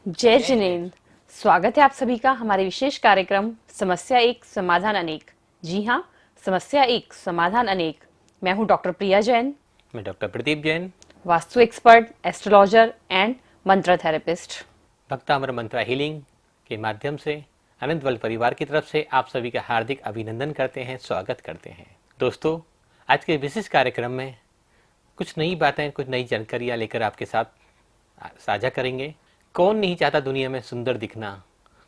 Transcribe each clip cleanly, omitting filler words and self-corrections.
जय जिनेंद्र। स्वागत है आप सभी का हमारे विशेष कार्यक्रम समस्या एक समाधान अनेक। जी हाँ, समस्या एक समाधान अनेक। मैं हूँ डॉक्टर प्रिया जैन, मैं doctor Pradeep Jain, vastu expert, astrologer and मंत्र थेरेपिस्ट। भक्तामर मंत्रा हीलिंग के माध्यम से अनंत वर्ल्ड परिवार की तरफ से आप सभी का हार्दिक अभिनंदन करते हैं, स्वागत करते हैं। दोस्तों, आज के विशेष कार्यक्रम में कुछ नई बातें, कुछ नई जानकारियाँ लेकर आपके साथ साझा करेंगे। कौन नहीं चाहता दुनिया में सुंदर दिखना,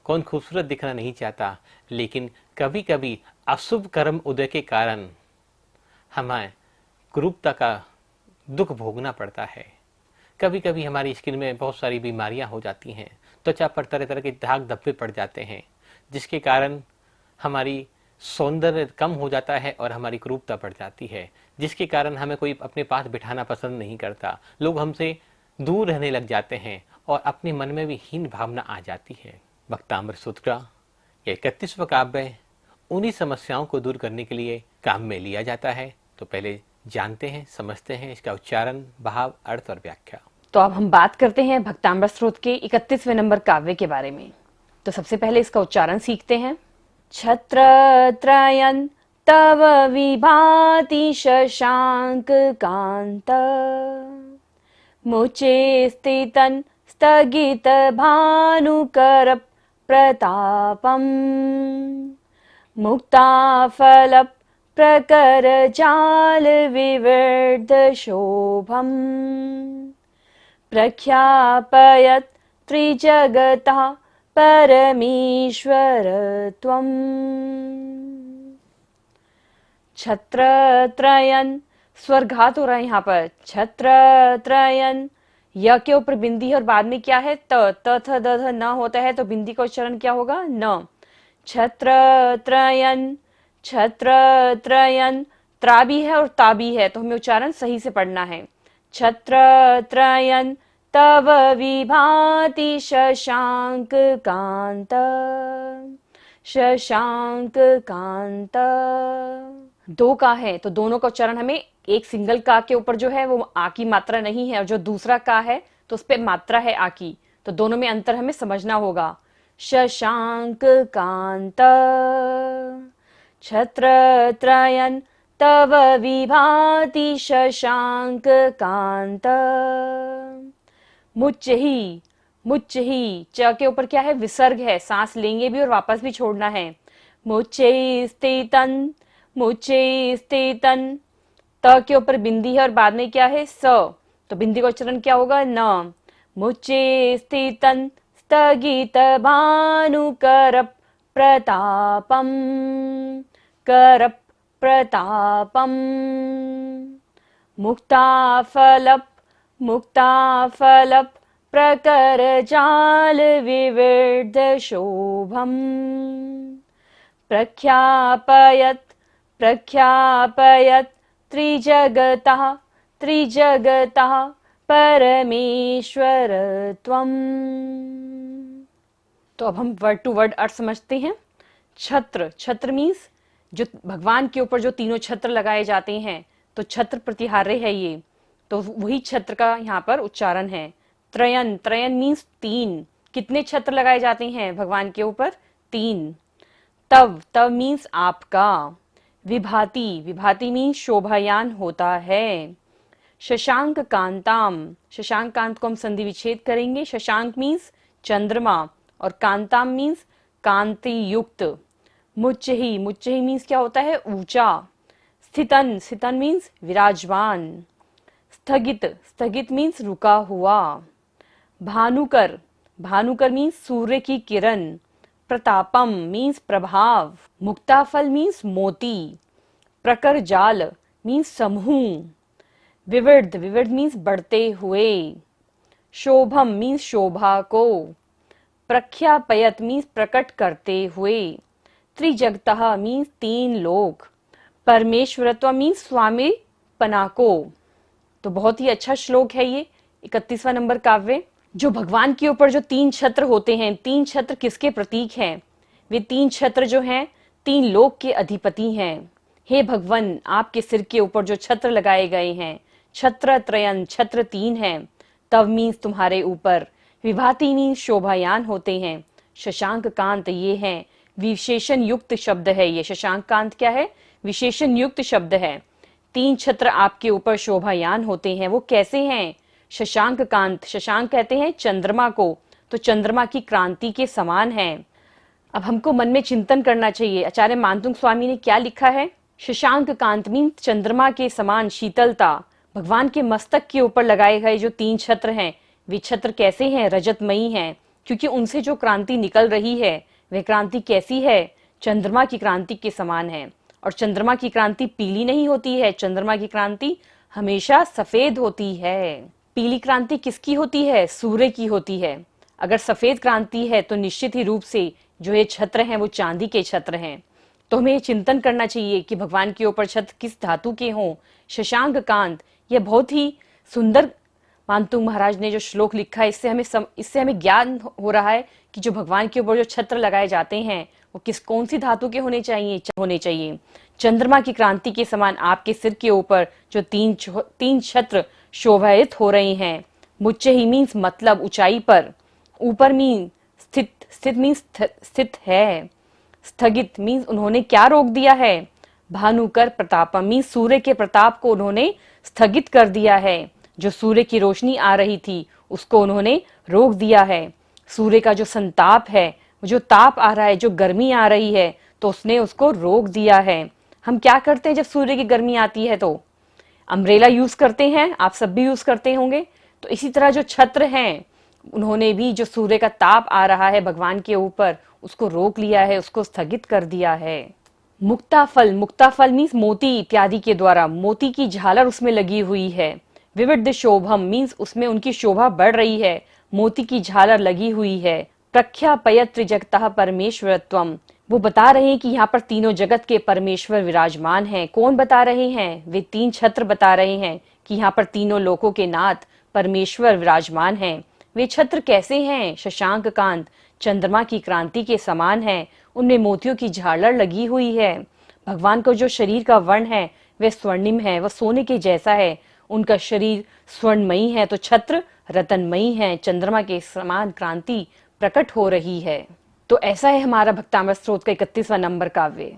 कौन खूबसूरत दिखना नहीं चाहता, लेकिन कभी कभी अशुभ कर्म उदय के कारण हमें कुरूपता का दुख भोगना पड़ता है। कभी कभी हमारी स्किन में बहुत सारी बीमारियां हो जाती हैं, त्वचा पर तरह तरह के दाग धब्बे पड़ जाते हैं, जिसके कारण हमारी सौंदर्य कम हो जाता है और हमारी कुरूपता बढ़ जाती है, जिसके कारण हमें कोई अपने पास बिठाना पसंद नहीं करता। लोग हमसे दूर रहने लग जाते हैं और अपने मन में भी हीन भावना आ जाती है। भक्तामर सूत्र का यह 31वां काव्य उन्हीं समस्याओं को दूर करने के लिए काम में लिया जाता है। तो पहले जानते हैं, समझते हैं इसका उच्चारण, भाव, अर्थ और व्याख्या। तो अब हम बात करते हैं भक्ताम्बर स्रोत के 31वें नंबर काव्य के बारे में। तो सबसे पहले इसका उच्चारण सीखते हैं। छत्रत्रयं तव विभाति शशांक कांत, मुचे स्थितं स्थगित भानुकर प्रतापम्, मुक्ताफल प्रकर जाल विवर्ध शोभम्, प्रख्यापयत् त्रिजगतः परमेश्वर त्वम्। छत्रत्रयं स्वरघात हो रहा है यहाँ पर। छत्रत्रयं, य के ऊपर बिंदी है और बाद में क्या है, त थ द ध न होता है, तो बिंदी का उच्चारण क्या होगा, न। छत्रत्रयं, छत्रत्रयं, त्रा भी है और ता भी है, तो हमें उच्चारण सही से पढ़ना है। छत्रत्रयं तव विभाति शशांक कांत, शशांक कांत। दो का है तो दोनों का उच्चारण हमें, एक सिंगल का के ऊपर जो है वो आ की मात्रा नहीं है और जो दूसरा का है तो उस पे मात्रा है आ की, तो दोनों में अंतर हमें समझना होगा। शशांक कांत, छत्रत्रयं तव विभाति शशांक कांत। मुच्च ही, मुच्च ही, च के ऊपर क्या है, विसर्ग है, सांस लेंगे भी और वापस भी छोड़ना है। मुच्चे स्थितन, मुच्चे स्थितन, त के ऊपर बिंदी है और बाद में क्या है, स, तो बिंदी का उच्चारण क्या होगा, न। मुच्चे स्थितन स्थगित भानुकर प्रतापम, कर प्रतापम, मुक्ताफलप, मुक्ताफलप प्रकर जाल विवर्ध शोभम, प्रख्यापयत्, प्रख्यापयत् त्रिजगतः, त्रिजगतः परमेश्वर त्वम्। तो अब हम वर्ड टू वर्ड अर्थ समझते हैं। छत्र, छत्र मीन्स जो भगवान के ऊपर जो तीनों छत्र लगाए जाते हैं, तो छत्र प्रतिहार्य है ये, तो वही छत्र का यहाँ पर उच्चारण है। त्रयन, त्रयन मीन्स तीन, कितने छत्र लगाए जाते हैं भगवान के ऊपर, तीन। तव, तव मीन्स आपका। विभाति, विभाति मीन्स शोभायान होता है। शशांक कांताम, शशांक कांत को हम संधि विच्छेद करेंगे। शशांक मीन्स चंद्रमा और कांताम मीन्स कांति युक्त। मुच्च ही, मुच्च ही मीन्स क्या होता है, ऊंचा। स्थितन, स्थितन मीन्स विराजमान। स्थगित, स्थगित मीन्स रुका हुआ। भानुकर, भानुकर मीन्स सूर्य की किरण। प्रतापम मीन्स प्रभाव। मुक्ताफल मीन्स मोती। प्रकर जाल मीन्स समूह। विवर्ध, विवर्ध मीन्स बढ़ते हुए। शोभम मीन्स शोभा को। प्रख्यापयत मीन्स प्रकट करते हुए। त्रिजगतः मीन्स तीन लोग। परमेश्वरत्व मीन्स स्वामी पना को। तो बहुत ही अच्छा श्लोक है ये 31वां नंबर काव्य। जो भगवान के ऊपर जो तीन छत्र होते हैं, तीन छत्र किसके प्रतीक हैं, वे तीन छत्र जो हैं तीन लोक के अधिपति हैं। हे भगवान, आपके सिर के ऊपर जो छत्र लगाए गए हैं, छत्र त्रयन, छत्र तीन हैं। तव मीन्स तुम्हारे ऊपर, विभाति मीन्स शोभायान होते हैं। शशांक कांत ये हैं, विशेषण युक्त शब्द है। ये शशांक कांत क्या है? विशेषण युक्त शब्द है। 3 छत्र आपके ऊपर शोभायान होते हैं, वो कैसे हैं? शशांक कांत, शशांक कहते हैं चंद्रमा को, तो चंद्रमा की क्रांति के समान है। अब हमको मन में चिंतन करना चाहिए, आचार्य मानतुंग स्वामी ने क्या लिखा है? शशांक कांत मीन्स चंद्रमा के समान शीतलता। भगवान के मस्तक के ऊपर लगाए गए जो 3 छत्र हैं, वे छत्र कैसे हैं? रजतमयी हैं, क्योंकि उनसे जो क्रांति निकल रही है वह क्रांति कैसी है? चंद्रमा की क्रांति के समान है। और चंद्रमा की क्रांति पीली नहीं होती है, चंद्रमा की क्रांति हमेशा सफेद होती है। पीली क्रांति किसकी होती है? सूर्य की होती है। अगर सफेद क्रांति है तो निश्चित ही रूप से जो ये छत्र हैं वो चांदी के छत्र हैं। तो हमें चिंतन करना चाहिए कि भगवान के ऊपर छत्र किस धातु के हों। शशांक कांत, यह बहुत ही सुंदर मानतुंग महाराज ने जो श्लोक लिखा है, इससे हमें ज्ञान हो रहा है कि जो भगवान के ऊपर जो छत्र लगाए जाते हैं वो कौन सी धातु के होने चाहिए। चंद्रमा की क्रांति के समान आपके सिर के ऊपर जो 3 छत्र शोभायित हो रहे हैं। मुच्चे ही मीन्स मतलब ऊंचाई पर, ऊपर मीन स्थित मीन्स स्थित है। स्थगित मीन्स उन्होंने क्या रोक दिया है? भानुकर प्रतापम मीन्स सूर्य के प्रताप को उन्होंने स्थगित कर दिया है। जो सूर्य की रोशनी आ रही थी उसको उन्होंने रोक दिया है। सूर्य का जो संताप है, जो ताप आ रहा है, जो गर्मी आ रही है, तो उसने उसको रोक दिया है। हम क्या करते हैं जब सूर्य की गर्मी आती है? तो अम्ब्रेला यूज करते हैं, आप सब भी यूज करते होंगे। तो इसी तरह जो छत्र हैं उन्होंने भी जो सूर्य का ताप आ रहा है भगवान के ऊपर उसको रोक लिया है, उसको स्थगित कर दिया है। मुक्ताफल, मुक्ताफल मीन्स मोती इत्यादि के द्वारा, मोती की झालर उसमें लगी हुई है। विविध शोभम मीन्स उसमें उनकी शोभा बढ़ रही है, मोती की झालर लगी हुई है। प्रख्यापयत त्रिजगतः परमेश्वरत्वम, वो बता रहे हैं कि यहाँ पर तीनों जगत के परमेश्वर विराजमान हैं। कौन बता रहे हैं? वे 3 छत्र बता रहे हैं कि यहाँ पर तीनों लोकों के नाथ परमेश्वर विराजमान हैं। वे छत्र कैसे हैं? शशांक कांत, चंद्रमा की क्रांति के समान है, उनमें मोतियों की झालर लगी हुई है। भगवान को जो शरीर का वर्ण है वह स्वर्णिम है, वह सोने के जैसा है। उनका शरीर स्वर्णमयी है तो छत्र रतनमयी है। चंद्रमा के समान क्रांति प्रकट हो रही है। तो ऐसा है हमारा भक्तामृत स्रोत का 31वां नंबर काव्य।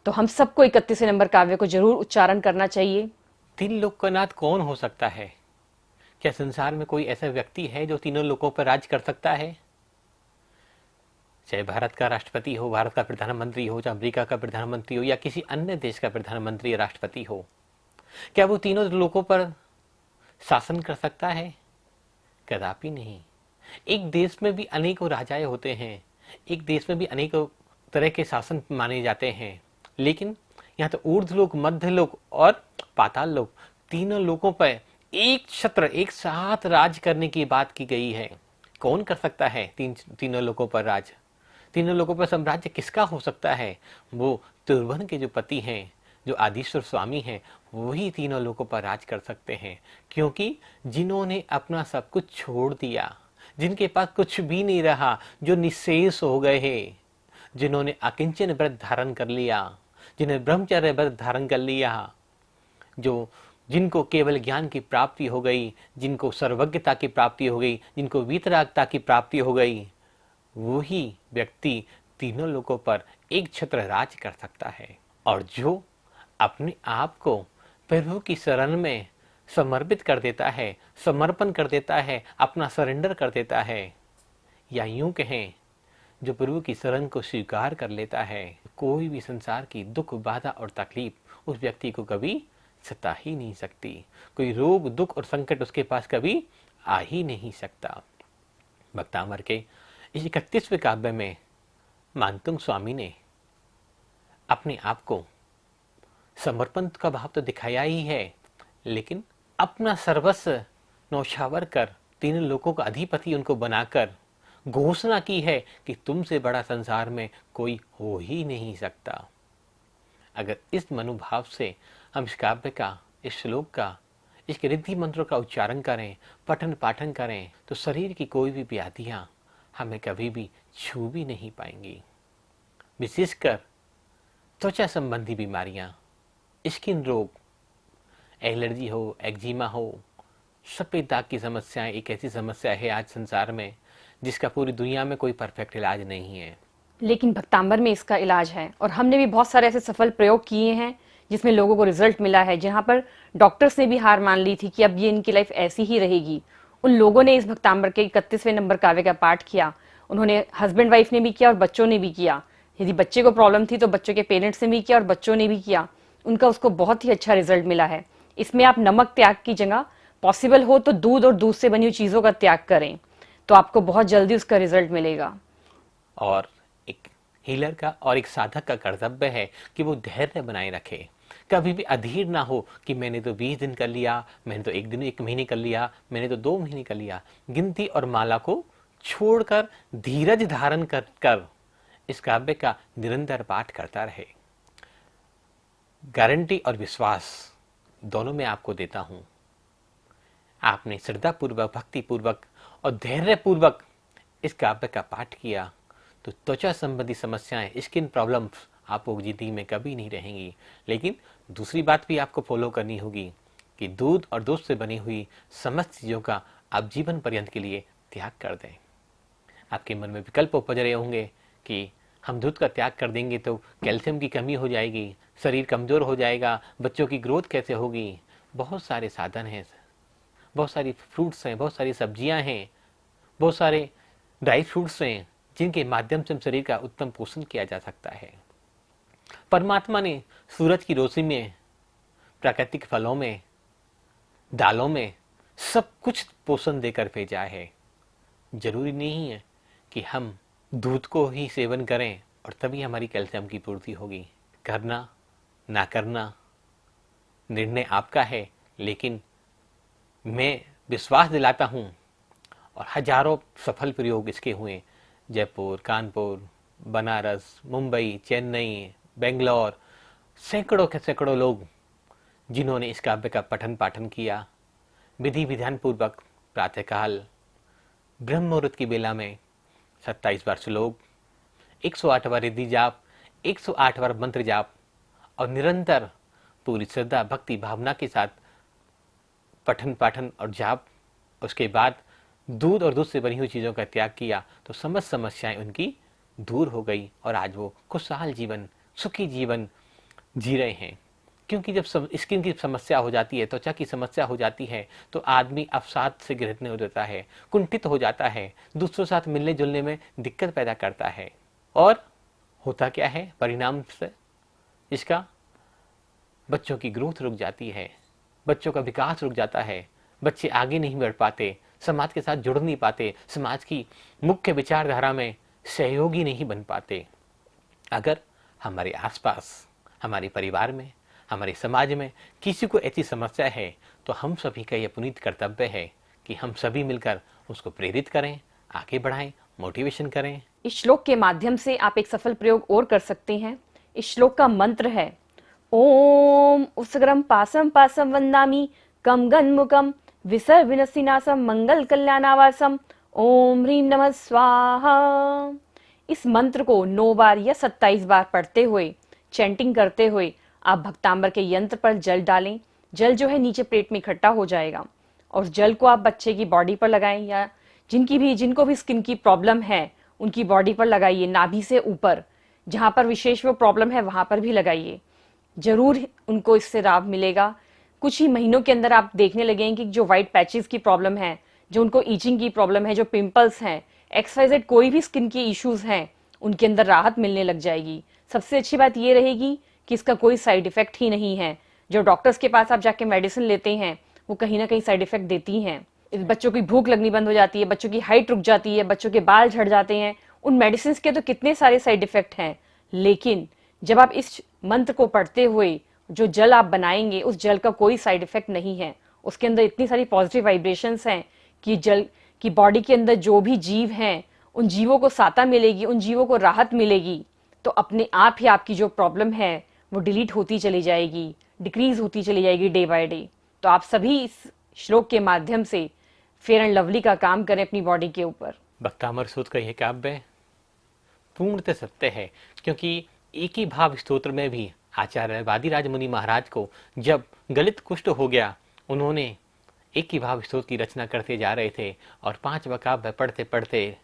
तो हम सबको 31वें नंबर काव्य को जरूर उच्चारण करना चाहिए। 3 लोक का नाथ कौन हो सकता है? क्या संसार में कोई ऐसा व्यक्ति है जो तीनों लोकों पर राज कर सकता है? चाहे भारत का राष्ट्रपति हो, भारत का प्रधानमंत्री हो, चाहे अमेरिका का प्रधानमंत्री हो, या किसी अन्य देश का प्रधानमंत्री या राष्ट्रपति हो, क्या वो तीनों लोकों पर शासन कर सकता है? कदापि नहीं। एक देश में भी अनेकों राजाएं होते हैं, एक देश में भी अनेकों तरह के शासन माने जाते हैं, लेकिन यहाँ तो ऊर्ध्व लोक, मध्य लोक और पाताल लोक, तीनों लोकों पर एक छत्र एक साथ राज करने की बात की गई है। कौन कर सकता है तीनों लोकों पर राज? तीनों लोगों पर साम्राज्य किसका हो सकता है? वो त्रिभुवन के जो पति हैं, जो आदिश्वर स्वामी हैं, वही तीनों लोगों पर राज कर सकते हैं। क्योंकि जिन्होंने अपना सब कुछ छोड़ दिया, जिनके पास कुछ भी नहीं रहा, जो निःशेष हो गए हैं, जिन्होंने अकिंचन व्रत धारण कर लिया, जिन्हें ब्रह्मचर्य व्रत धारण कर लिया, जिनको केवल ज्ञान की प्राप्ति हो गई, जिनको सर्वज्ञता की प्राप्ति हो गई, जिनको वीतरागता की प्राप्ति हो गई, वही व्यक्ति तीनों लोगों पर एक छत्र राज कर सकता है। और जो अपने आप को प्रभु की शरण में समर्पित कर देता है, समर्पण कर देता है, अपना सरेंडर कर देता है, या यूं कहें जो प्रभु की शरण को स्वीकार कर लेता है, कोई भी संसार की दुख, बाधा और तकलीफ उस व्यक्ति को कभी सता ही नहीं सकती। कोई रोग, दुख और संकट उसके पास कभी आ ही नहीं सकता। भक्तामर के इस 31वें काव्य में मानतुंग स्वामी ने अपने आप को समर्पण का भाव तो दिखाया ही है, लेकिन अपना सर्वस्व न्यौछावर कर तीनों लोकों का अधिपति उनको बनाकर घोषणा की है कि तुमसे बड़ा संसार में कोई हो ही नहीं सकता। अगर इस मनोभाव से हम इस काव्य का, इस श्लोक का, इसके रिद्धि मंत्रों का उच्चारण करें, पठन पाठन करें, तो शरीर की कोई भी व्याधियां हमें कभी भी छू भी नहीं पाएंगी। विशेषकर त्वचा संबंधी बीमारियां, स्किन रोग, एलर्जी हो, एक्जिमा हो, सफेद दाग की समस्याएं एक ऐसी समस्या है आज संसार में जिसका पूरी दुनिया में कोई परफेक्ट इलाज नहीं है। लेकिन भक्तांबर में इसका इलाज है और हमने भी बहुत सारे ऐसे सफल प्रयोग किए हैं जिसमें लोगों को रिजल्ट मिला है, जहां पर डॉक्टर्स ने भी हार मान ली थी कि अब ये इनकी लाइफ ऐसी ही रहेगी। उन लोगों ने इस भक्तांबर के 31वें नंबर काव्य का पाठ किया। उन्होंने हस्बैंड वाइफ ने भी किया और बच्चों ने भी किया। यदि बच्चे को प्रॉब्लम थी तो बच्चों के पेरेंट्स ने भी किया और बच्चों ने भी किया। उनका उसको बहुत ही अच्छा रिजल्ट मिला है। इसमें आप नमक त्याग की जगह पॉसिबल हो तो दूध और दूध से बनी हुई चीज़ों का त्याग करें, तो आपको बहुत जल्दी उसका रिजल्ट मिलेगा। और एक हीलर का और एक साधक का कर्तव्य है कि वो धैर्य बनाए रखे, कभी भी अधीर ना हो कि मैंने तो 20 दिन कर लिया, मैंने तो एक महीने कर लिया, मैंने तो 2 महीने कर लिया। गिनती और माला को छोड़कर धीरज धारण कर इस काव्य का निरंतर पाठ करता रहे। गारंटी और विश्वास दोनों मैं आपको देता हूं। आपने श्रद्धापूर्वक, भक्तिपूर्वक और धैर्यपूर्वक इस काव्य का पाठ किया तो त्वचा संबंधी समस्याएं, स्किन प्रॉब्लम्स आपको जिंदगी में कभी नहीं रहेंगी। लेकिन दूसरी बात भी आपको फॉलो करनी होगी कि दूध और दूध से बनी हुई समस्त चीज़ों का आप जीवन पर्यंत के लिए त्याग कर दें। आपके मन में विकल्प उपज रहे होंगे कि हम दूध का त्याग कर देंगे तो कैल्शियम की कमी हो जाएगी, शरीर कमज़ोर हो जाएगा, बच्चों की ग्रोथ कैसे होगी। बहुत सारे साधन हैं, बहुत सारी फ्रूट्स हैं, बहुत सारी सब्जियां हैं, बहुत सारे ड्राई फ्रूट्स हैं जिनके माध्यम से शरीर का उत्तम पोषण किया जा सकता है। परमात्मा ने सूरज की रोशनी में, प्राकृतिक फलों में, दालों में सब कुछ पोषण देकर भेजा है। जरूरी नहीं है कि हम दूध को ही सेवन करें और तभी हमारी कैल्शियम की पूर्ति होगी। करना ना करना निर्णय आपका है, लेकिन मैं विश्वास दिलाता हूं और हजारों सफल प्रयोग इसके हुए। जयपुर, कानपुर, बनारस, मुंबई, चेन्नई, बेंगलोर, सैकड़ों के सैकड़ों लोग जिन्होंने इस काव्य का पठन पाठन किया, विधि विधान पूर्वक प्रातःकाल ब्रह्म मुहूर्त की बेला में 27 बार श्लोक, 108 बार रिद्धि जाप, 108 बार मंत्र जाप और निरंतर पूरी श्रद्धा भक्ति भावना के साथ पठन पाठन और जाप, उसके बाद दूध और दूध से बनी हुई चीज़ों का त्याग किया तो समस्त समस्याएं उनकी दूर हो गई और आज वो खुशहाल जीवन, सुखी जीवन जी रहे हैं। क्योंकि जब स्किन की समस्या हो जाती है, त्वचा की समस्या हो जाती है तो आदमी अवसाद से ग्रसित हो जाता है, कुंठित हो जाता है, दूसरों के साथ मिलने जुलने में दिक्कत पैदा करता है। और होता क्या है परिणाम से इसका? बच्चों की ग्रोथ रुक जाती है, बच्चों का विकास रुक जाता है, बच्चे आगे नहीं बढ़ पाते, समाज के साथ जुड़ नहीं पाते, समाज की मुख्य विचारधारा में सहयोगी नहीं बन पाते। अगर हमारे आसपास, हमारे परिवार में, हमारे समाज में किसी को ऐसी समस्या है तो हम सभी का यह पुनीत कर्तव्य है कि हम सभी मिलकर उसको प्रेरित करें, आगे बढ़ाएं, मोटिवेशन करें। इस श्लोक के माध्यम से आप एक सफल प्रयोग और कर सकते हैं। इस श्लोक का मंत्र है ओम उसग्रम पासम पासम वंदामि कम गन्मुखम विसर विनसिनासम मंगल कल्याणावासम ओम ह्रीं नमः स्वाहा। इस मंत्र को 9 बार या 27 बार पढ़ते हुए, चैंटिंग करते हुए आप भक्तांबर के यंत्र पर जल डालें। जल जो है नीचे पेट में इकट्ठा हो जाएगा और उस जल को आप बच्चे की बॉडी पर लगाएं या जिनको भी स्किन की प्रॉब्लम है उनकी बॉडी पर लगाइए, नाभि से ऊपर जहां पर विशेष वो प्रॉब्लम है वहां पर भी लगाइए। जरूर उनको इससे लाभ मिलेगा। कुछ ही महीनों के अंदर आप देखने लगेंगे कि जो व्हाइट पैचेस की प्रॉब्लम है, जो उनको ईचिंग की प्रॉब्लम है, जो पिंपल्स हैं, XYZ कोई भी स्किन के इश्यूज हैं, उनके अंदर राहत मिलने लग जाएगी। सबसे अच्छी बात ये रहेगी कि इसका कोई साइड इफेक्ट ही नहीं है। जो डॉक्टर्स के पास आप जाके मेडिसिन लेते हैं वो कहीं ना कहीं साइड इफेक्ट देती हैं। बच्चों की भूख लगनी बंद हो जाती है, बच्चों की हाइट रुक जाती है, बच्चों के बाल झड़ जाते हैं। उन मेडिसिन के तो कितने सारे साइड इफेक्ट हैं, लेकिन जब आप इस मंत्र को पढ़ते हुए जो जल आप बनाएंगे उस जल का कोई साइड इफेक्ट नहीं है। उसके अंदर इतनी सारी पॉजिटिव वाइब्रेशंस हैं कि जल की बॉडी के अंदर जो भी जीव हैं उन जीवों को साता मिलेगी, उन जीवों को राहत मिलेगी। तो अपने आप ही आपकी जो प्रॉब्लम है वो डिलीट होती चली जाएगी, डिक्रीज होती चली जाएगी डे बाय डे। तो आप सभी इस श्लोक के माध्यम से फेयर एंड लवली का काम करें अपनी बॉडी के ऊपर। भक्तामर सूत्र का यह काव्य पूर्णतः सत्य है, क्योंकि एक ही भाव स्तोत्र में भी आचार्य वादिराज मुनि महाराज को जब गलित कुष्ठ हो गया, उन्होंने एक ही भाव स्तोत्र की रचना करते जा रहे थे और 5वां काव्य पढ़ते पढ़ते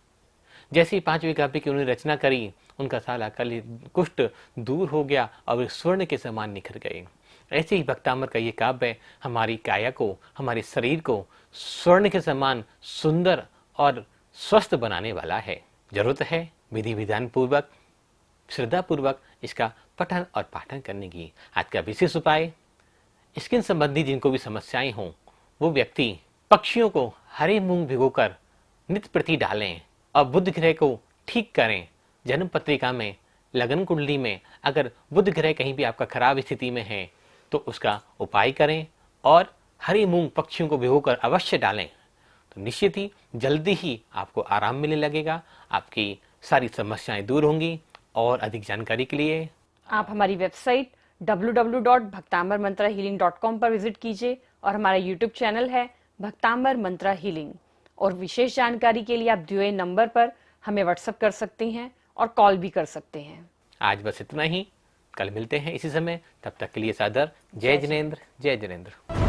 जैसे ही 5वीं काव्य की उन्होंने रचना करी, उनका सारा कल कुष्ठ दूर हो गया और वे स्वर्ण के समान निखर गए। ऐसे ही भक्तामर का ये काव्य हमारी काया को, हमारे शरीर को स्वर्ण के समान सुंदर और स्वस्थ बनाने वाला है। जरूरत है विधि विधान पूर्वक, श्रद्धा पूर्वक इसका पठन और पाठन करने की। आज का विशेष उपाय, स्किन संबंधी जिनको भी समस्याएं हों, वो व्यक्ति पक्षियों को हरे मूंग भिगोकर नित्य प्रति डालें और बुध ग्रह को ठीक करें। जन्म पत्रिका में, लगन कुंडली में अगर बुध ग्रह कहीं भी आपका खराब स्थिति में है तो उसका उपाय करें और हरे मूंग पक्षियों को भिगोकर अवश्य डालें, तो निश्चित ही जल्दी ही आपको आराम मिलने लगेगा, आपकी सारी समस्याएं दूर होंगी। और अधिक जानकारी के लिए आप हमारी वेबसाइट www.bhaktambarmantrahealing.com पर विजिट कीजिए और हमारा यूट्यूब चैनल है भक्तांबर मंत्रा हीलिंग। और विशेष जानकारी के लिए आप दिए नंबर पर हमें व्हाट्सएप कर सकते हैं और कॉल भी कर सकते हैं। आज बस इतना ही, कल मिलते हैं इसी समय, तब तक के लिए सादर जय जिनेंद्र, जय जिनेंद्र।